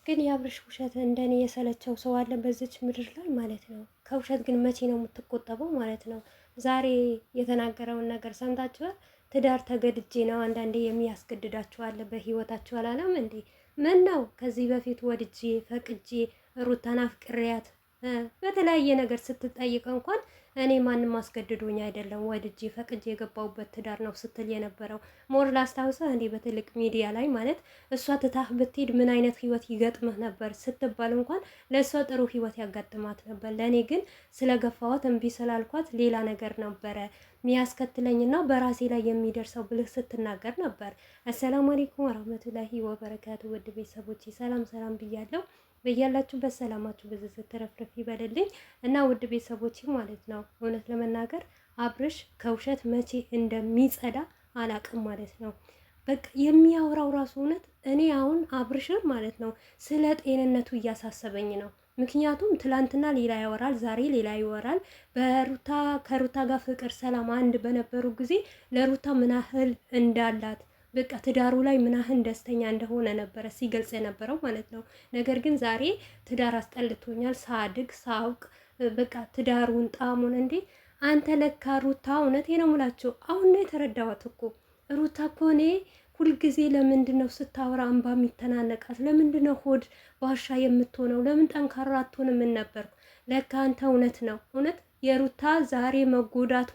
ግን የአብርሽ ውሸት እንደኔ የሰለቸው ሰው አለ በዚች ምድር ላይ ማለት ነው። ከውሸት ግን መቼ ነው የምትቆጠበው ማለት ነው? ዛሬ የተናገረውን ነገር ሰምታችኋል። ትዳር ተገድጄ ነው አንዳንዴ የሚያስገድዳችሁ አለ በህይወታችሁ አላለም እንዴ? ምን ነው ከዚህ በፊት ወድጄ ፈቅጄ ሩታን አፍቅሬያት በተለያየ ነገር ስትጠይቅ እንኳን እኔ ማንም አስገድዶኝ አይደለም ወድጄ ፈቅጄ የገባሁበት ትዳር ነው ስትል የነበረው ሞር ላስታውሰህ እንዴ በትልቅ ሚዲያ ላይ ማለት እሷ ትታህ ብትሄድ ምን አይነት ህይወት ይገጥምህ ነበር ስትባል እንኳን ለእሷ ጥሩ ህይወት ያጋጥማት ነበር። ለእኔ ግን ስለገፋዋት እምቢ ስላልኳት ሌላ ነገር ነበረ ሚያስከትለኝና በራሴ ላይ የሚደርሰው ብልህ ስትናገር ነበር። አሰላሙ አለይኩም ወራህመቱላሂ ወበረካቱ። ውድ ቤተሰቦቼ ሰላም ሰላም ብያለሁ። በያላችሁበት ሰላማችሁ በዚህ ተረፍረፍ ይበልልኝ እና ውድ ቤተሰቦቼ ማለት ነው እውነት ለመናገር አብርሽ ከውሸት መቼ እንደሚጸዳ አላቅም ማለት ነው። በቃ የሚያወራው ራሱ እውነት እኔ አሁን አብርሽን ማለት ነው ስለ ጤንነቱ እያሳሰበኝ ነው። ምክንያቱም ትላንትና ሌላ ያወራል፣ ዛሬ ሌላ ይወራል። ከሩታ ጋር ፍቅር ሰላም አንድ በነበሩ ጊዜ ለሩታ ምን ያህል እንዳላት በቃ ትዳሩ ላይ ምን ያህል ደስተኛ እንደሆነ ነበረ ሲገልጽ የነበረው ማለት ነው። ነገር ግን ዛሬ ትዳር አስጠልቶኛል ሳድግ ሳውቅ በቃ ትዳሩን ጣሙን እንዴ አንተ ለካ ሩታ እውነቴ ነው የምላቸው አሁን ነው የተረዳኋት እኮ ሩታ እኮ እኔ ሁልጊዜ ለምንድን ነው ስታወራ እንባ የሚተናነቃት? ለምንድን ነው ሆድ ባሻ የምትሆነው? ለምን ጠንካራ አትሆንም? ምን ነበርኩ ለካ አንተ እውነት ነው እውነት የሩታ ዛሬ መጎዳቷ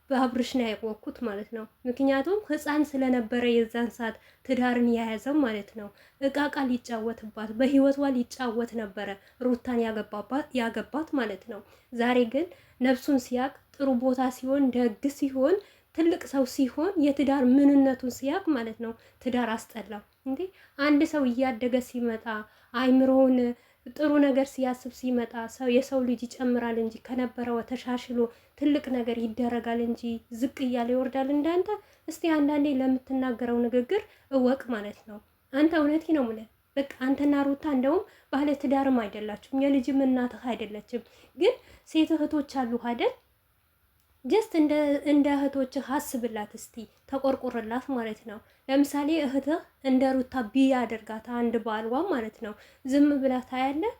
በአብርሽ ነው ያወቅኩት ማለት ነው። ምክንያቱም ህፃን ስለነበረ የዛን ሰዓት ትዳርን የያዘው ማለት ነው። እቃቃ ሊጫወትባት በህይወቷ ሊጫወት ነበረ ሩታን ያገባት ማለት ነው። ዛሬ ግን ነፍሱን ሲያቅ ጥሩ ቦታ ሲሆን ደግ ሲሆን ትልቅ ሰው ሲሆን የትዳር ምንነቱን ሲያቅ ማለት ነው ትዳር አስጠላው እንዴ። አንድ ሰው እያደገ ሲመጣ አይምሮውን ጥሩ ነገር ሲያስብ ሲመጣ ሰው የሰው ልጅ ይጨምራል እንጂ ከነበረው ተሻሽሎ ትልቅ ነገር ይደረጋል እንጂ ዝቅ እያለ ይወርዳል እንዳንተ። እስቲ አንዳንዴ ለምትናገረው ንግግር እወቅ ማለት ነው። አንተ እውነቴ ነው የምልህ በቃ አንተና ሩታ እንደውም ባለ ትዳርም አይደላችሁም፣ የልጅም እናትህ አይደለችም። ግን ሴት እህቶች አሉ አይደል? ጀስት እንደ እህቶችህ አስብላት እስቲ ተቆርቆርላት ማለት ነው። ለምሳሌ እህትህ እንደ ሩታ ቢያደርጋት አንድ ባልዋ ማለት ነው ዝም ብላ ታያለህ?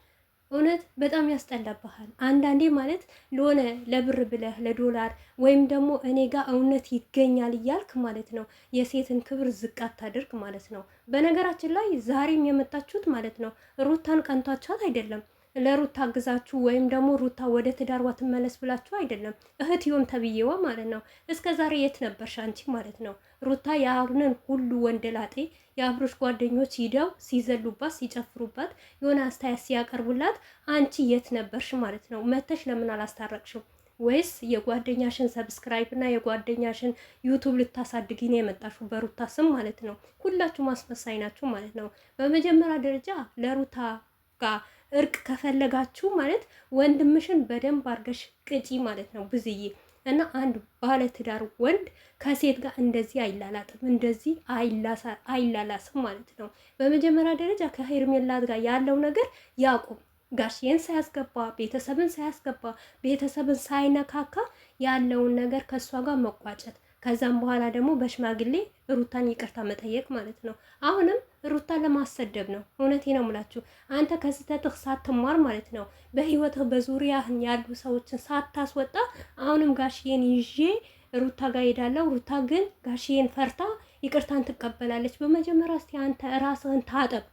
እውነት በጣም ያስጠላብሃል። አንዳንዴ ማለት ለሆነ ለብር ብለህ ለዶላር ወይም ደግሞ እኔ ጋር እውነት ይገኛል እያልክ ማለት ነው የሴትን ክብር ዝቅ አታድርግ ማለት ነው። በነገራችን ላይ ዛሬም የመጣችሁት ማለት ነው ሩታን ቀንቷቻት አይደለም ለሩታ አግዛችሁ ወይም ደግሞ ሩታ ወደ ትዳርዋ ትመለስ ብላችሁ አይደለም። እህትዮም ተብዬዋ ማለት ነው እስከ ዛሬ የት ነበርሽ አንቺ ማለት ነው? ሩታ የአሁንን ሁሉ ወንደላጤ የአብሮሽ ጓደኞች ሂደው ሲዘሉባት ሲጨፍሩባት የሆነ አስተያየት ሲያቀርቡላት አንቺ የት ነበርሽ ማለት ነው? መተሽ ለምን አላስታረቅሽም? ወይስ የጓደኛሽን ሰብስክራይብ እና የጓደኛሽን ዩቱብ ልታሳድጊ ነው የመጣሽው በሩታ ስም ማለት ነው? ሁላችሁ ማስመሳይ ናችሁ ማለት ነው። በመጀመሪያ ደረጃ ለሩታ ጋር እርቅ ከፈለጋችሁ ማለት ወንድምሽን በደንብ አርገሽ ቅጪ ማለት ነው ብዝዬ። እና አንድ ባለ ትዳር ወንድ ከሴት ጋር እንደዚህ አይላላጥም፣ እንደዚህ አይላላስም ማለት ነው። በመጀመሪያ ደረጃ ከሄርሜላት ጋር ያለው ነገር ያቁም። ጋሽዬን ሳያስገባ ቤተሰብን ሳያስገባ ቤተሰብን ሳይነካካ ያለውን ነገር ከእሷ ጋር መቋጨት ከዛም በኋላ ደግሞ በሽማግሌ ሩታን ይቅርታ መጠየቅ ማለት ነው። አሁንም ሩታን ለማሰደብ ነው። እውነቴ ነው የምላችሁ አንተ ከስህተትህ ሳትማር ማለት ነው በህይወትህ በዙሪያህን ያሉ ሰዎችን ሳታስወጣ አሁንም ጋሽዬን ይዤ ሩታ ጋር ሄዳለሁ። ሩታ ግን ጋሽዬን ፈርታ ይቅርታን ትቀበላለች። በመጀመሪያ እስቲ አንተ ራስህን ታጠብ።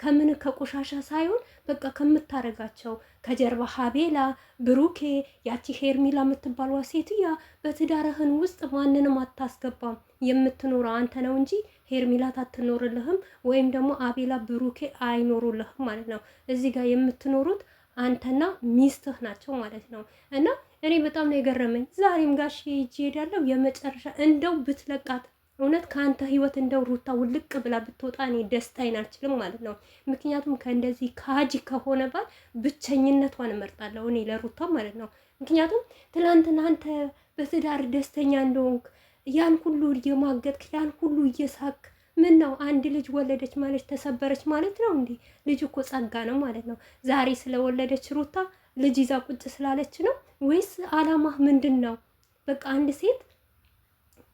ከምን ከቆሻሻ ሳይሆን በቃ ከምታረጋቸው ከጀርባ ሀቤላ ብሩኬ ያቺ ሄርሚላ የምትባልዋ ሴትያ በትዳርህን ውስጥ ማንንም አታስገባም። የምትኖረው አንተ ነው እንጂ ሄርሚላት አትኖርልህም፣ ወይም ደግሞ አቤላ ብሩኬ አይኖሩልህም ማለት ነው። እዚህ ጋር የምትኖሩት አንተና ሚስትህ ናቸው ማለት ነው። እና እኔ በጣም ነው የገረመኝ። ዛሬም ጋሽ ሂጅ ሄዳለሁ የመጨረሻ እንደው ብትለቃት እውነት ከአንተ ህይወት እንደው ሩታ ውልቅ ብላ ብትወጣ እኔ ደስታዬን አልችልም ማለት ነው። ምክንያቱም ከእንደዚህ ካጂ ከሆነ ባል ብቸኝነቷን እመርጣለሁ እኔ ለሩታ ማለት ነው። ምክንያቱም ትናንትና አንተ በትዳር ደስተኛ እንደሆንክ ያን ሁሉ እየማገጥክ ያን ሁሉ እየሳክ ምን ነው አንድ ልጅ ወለደች ማለት ተሰበረች ማለት ነው እንዴ? ልጅ እኮ ጸጋ ነው ማለት ነው። ዛሬ ስለወለደች ሩታ ልጅ ይዛ ቁጭ ስላለች ነው ወይስ አላማህ ምንድን ነው? በቃ አንድ ሴት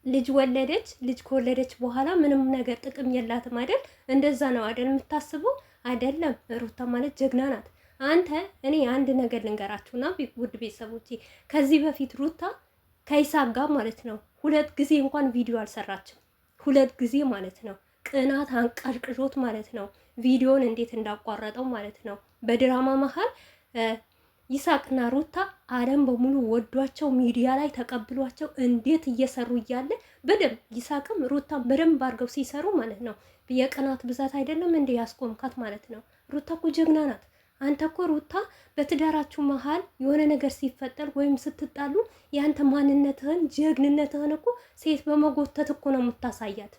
ልጅ ወለደች። ልጅ ከወለደች በኋላ ምንም ነገር ጥቅም የላትም አይደል? እንደዛ ነው አይደል የምታስበው? አይደለም። ሩታ ማለት ጀግና ናት። አንተ እኔ አንድ ነገር ልንገራችሁና ውድ ቤተሰቦቼ ከዚህ በፊት ሩታ ከይሳቅ ጋር ማለት ነው 2 ጊዜ እንኳን ቪዲዮ አልሰራችም። 2 ጊዜ ማለት ነው። ቅናት አንቀርቅሾት ማለት ነው። ቪዲዮን እንዴት እንዳቋረጠው ማለት ነው። በድራማ መሀል ይሳቅና ሩታ ዓለም በሙሉ ወዷቸው ሚዲያ ላይ ተቀብሏቸው እንዴት እየሰሩ እያለ በደንብ ይሳቅም ሩታም በደንብ አድርገው ሲሰሩ ማለት ነው። የቅናት ብዛት አይደለም እንዴ ያስቆምካት ማለት ነው። ሩታ እኮ ጀግና ናት። አንተ እኮ ሩታ በትዳራችሁ መሀል የሆነ ነገር ሲፈጠር ወይም ስትጣሉ ያንተ ማንነትህን ጀግንነትህን እኮ ሴት በመጎተት እኮ ነው የምታሳያት።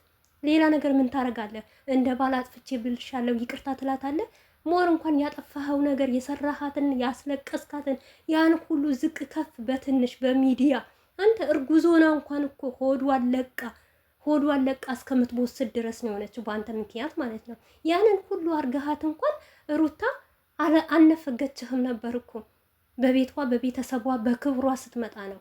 ሌላ ነገር ምን ታረጋለህ? እንደ ባል አጥፍቼ ብልሻለሁ ይቅርታ ትላታለህ? ሞር እንኳን ያጠፋኸው ነገር የሰራሃትን ያስለቀስካትን ያን ሁሉ ዝቅ ከፍ በትንሽ በሚዲያ አንተ እርጉዞና እንኳን እኮ ሆዷን ለቃ እስከምትወስድ ድረስ ነው የሆነችው በአንተ ምክንያት ማለት ነው። ያንን ሁሉ አርገሃት እንኳን ሩታ አልነፈገችህም ነበር እኮ በቤቷ በቤተሰቧ በክብሯ ስትመጣ ነው።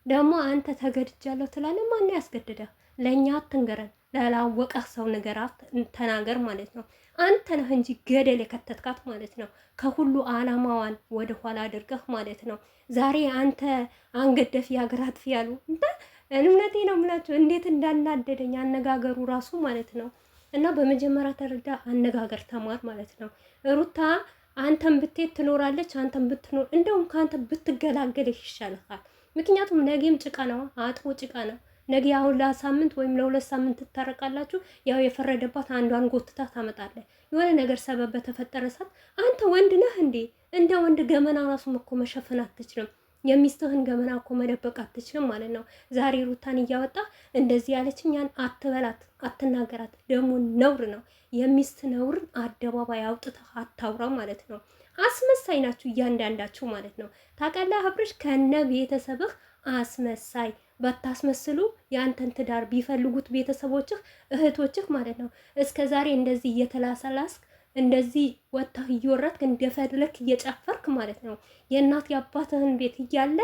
ደግሞ አንተ ተገድጃለሁ ትላለህ። ማን ያስገድደህ? ለእኛ አትንገረን፣ ላላወቀህ ሰው ንገራት ተናገር ማለት ነው። አንተ ነህ እንጂ ገደል የከተትካት ማለት ነው። ከሁሉ አላማዋን ወደ ኋላ አድርገህ ማለት ነው። ዛሬ አንተ አንገደፍ ያገራት ያሉ እምነቴ ነው የምላቸው እንዴት እንዳናደደኝ አነጋገሩ ራሱ ማለት ነው። እና በመጀመሪያ ተረዳ አነጋገር ተማር ማለት ነው። ሩታ አንተን ብትሄድ ትኖራለች፣ አንተን ብትኖር እንደውም ከአንተ ብትገላገል ይሻልሃል። ምክንያቱም ነገም ጭቃ ነው፣ አጥቦ ጭቃ ነው። ነገ አሁን ለ1 ወይም ለ2 ሳምንት ትታረቃላችሁ። ያው የፈረደባት አንዷን ጎትታ ታመጣለህ። የሆነ ነገር ሰበብ በተፈጠረ ሰዓት አንተ ወንድ ነህ እንዴ? እንደ ወንድ ገመና ራሱ እኮ መሸፈን አትችልም። የሚስትህን ገመና እኮ መደበቅ አትችልም ማለት ነው። ዛሬ ሩታን እያወጣ እንደዚህ ያለችኝ ያን አትበላት፣ አትናገራት። ደግሞ ነውር ነው። የሚስት ነውርን አደባባይ አውጥተህ አታውራ ማለት ነው። አስመሳይ ናችሁ እያንዳንዳችሁ ማለት ነው። ታውቃለህ አብርሽ ከነ ቤተሰብህ አስመሳይ ባታስመስሉ የአንተን ትዳር ቢፈልጉት ቤተሰቦችህ እህቶችህ ማለት ነው። እስከ ዛሬ እንደዚህ እየተላሰላስክ እንደዚህ ወጥተህ እየወረድክ እንደፈለክ እየጨፈርክ ማለት ነው። የእናት የአባትህን ቤት እያለ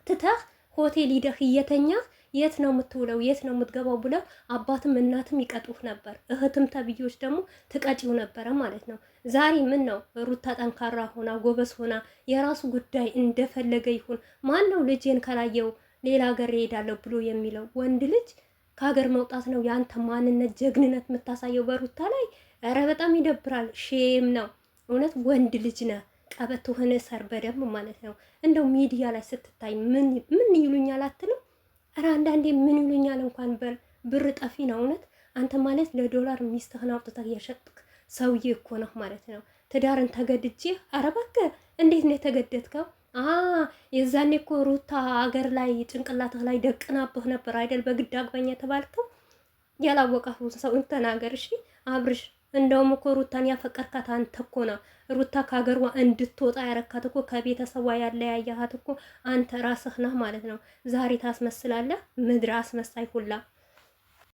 ትተህ ሆቴል ሂደህ እየተኛህ የት ነው የምትውለው የት ነው የምትገባው ብለው አባትም እናትም ይቀጡህ ነበር። እህትም ተብዮች ደግሞ ትቀጪው ነበረ ማለት ነው። ዛሬ ምን ነው ሩታ ጠንካራ ሆና ጎበዝ ሆና የራሱ ጉዳይ እንደፈለገ ይሁን። ማን ነው ልጄን ከላየው ሌላ ሀገር እሄዳለሁ ብሎ የሚለው? ወንድ ልጅ ከሀገር መውጣት ነው የአንተ ማንነት ጀግንነት የምታሳየው በሩታ ላይ። ኧረ በጣም ይደብራል። ሼም ነው እውነት። ወንድ ልጅ ነህ፣ ቀበቶህን እሰር በደንብ ማለት ነው። እንደው ሚዲያ ላይ ስትታይ ምን ይሉኛል አትልም? ኧረ አንዳንዴ ምን ይሉኛል እንኳን በል። ብር ጠፊ ነው እውነት። አንተ ማለት ለዶላር ሚስትህን አውጥተህ የሸጥክ ሰውዬ እኮ ነህ ማለት ነው። ትዳርን ተገድጄ ኧረ እባክህ እንዴት ነው የተገደድከው? የዛኔ እኮ ሩታ አገር ላይ ጭንቅላትህ ላይ ደቅናብህ ነበር አይደል? በግድ አግባኝ የተባልከው። ያላወቀውን ሰው ተናገር እሺ አብርሽ። እንደውም እኮ ሩታን ያፈቀርካት አንተ እኮ ነው። ሩታ ከሀገሯ እንድትወጣ ያረካት እኮ ከቤተሰቧ ያለያያሃት እኮ አንተ ራስህ ነህ ማለት ነው። ዛሬ ታስመስላለህ። ምድር አስመሳይ ሁላ